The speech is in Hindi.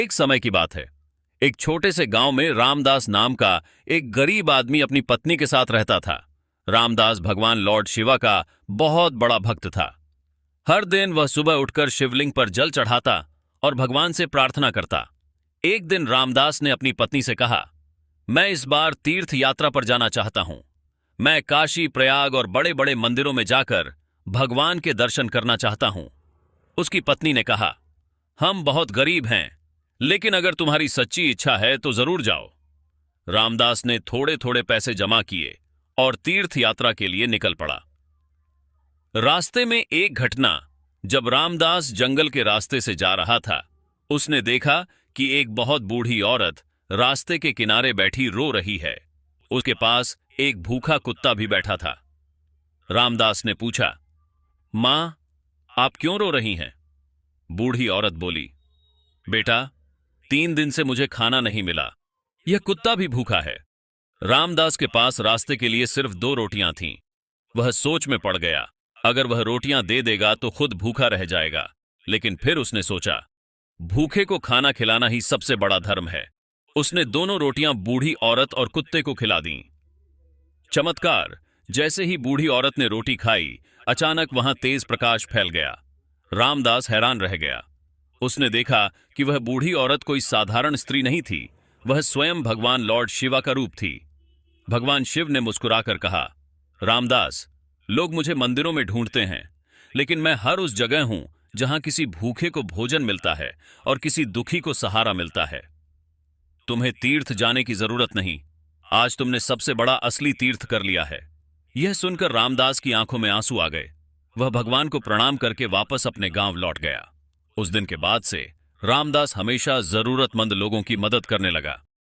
एक समय की बात है। एक छोटे से गांव में रामदास नाम का एक गरीब आदमी अपनी पत्नी के साथ रहता था। रामदास भगवान लॉर्ड शिवा का बहुत बड़ा भक्त था। हर दिन वह सुबह उठकर शिवलिंग पर जल चढ़ाता और भगवान से प्रार्थना करता। एक दिन रामदास ने अपनी पत्नी से कहा, मैं इस बार तीर्थ यात्रा पर जाना चाहता हूं। मैं काशी, प्रयाग और बड़े बड़े मंदिरों में जाकर भगवान के दर्शन करना चाहता हूं। उसकी पत्नी ने कहा, हम बहुत गरीब हैं, लेकिन अगर तुम्हारी सच्ची इच्छा है तो जरूर जाओ। रामदास ने थोड़े थोड़े पैसे जमा किए और तीर्थ यात्रा के लिए निकल पड़ा। रास्ते में एक घटना। जब रामदास जंगल के रास्ते से जा रहा था, उसने देखा कि एक बहुत बूढ़ी औरत रास्ते के किनारे बैठी रो रही है। उसके पास एक भूखा कुत्ता भी बैठा था। रामदास ने पूछा, मां, आप क्यों रो रही हैं? बूढ़ी औरत बोली, बेटा, 3 दिन से मुझे खाना नहीं मिला। यह कुत्ता भी भूखा है। रामदास के पास रास्ते के लिए सिर्फ 2 रोटियां थीं। वह सोच में पड़ गया, अगर वह रोटियां दे देगा तो खुद भूखा रह जाएगा। लेकिन फिर उसने सोचा, भूखे को खाना खिलाना ही सबसे बड़ा धर्म है। उसने दोनों रोटियां बूढ़ी औरत और कुत्ते को खिला दीं। चमत्कार! जैसे ही बूढ़ी औरत ने रोटी खाई, अचानक वहां तेज प्रकाश फैल गया। रामदास हैरान रह गया। उसने देखा कि वह बूढ़ी औरत कोई साधारण स्त्री नहीं थी, वह स्वयं भगवान लॉर्ड शिवा का रूप थी। भगवान शिव ने मुस्कुराकर कहा, रामदास, लोग मुझे मंदिरों में ढूंढते हैं, लेकिन मैं हर उस जगह हूं जहां किसी भूखे को भोजन मिलता है और किसी दुखी को सहारा मिलता है। तुम्हें तीर्थ जाने की जरूरत नहीं। आज तुमने सबसे बड़ा असली तीर्थ कर लिया है। यह सुनकर रामदास की आंखों में आंसू आ गए। वह भगवान को प्रणाम करके वापस अपने गांव लौट गया। उस दिन के बाद से रामदास हमेशा जरूरतमंद लोगों की मदद करने लगा।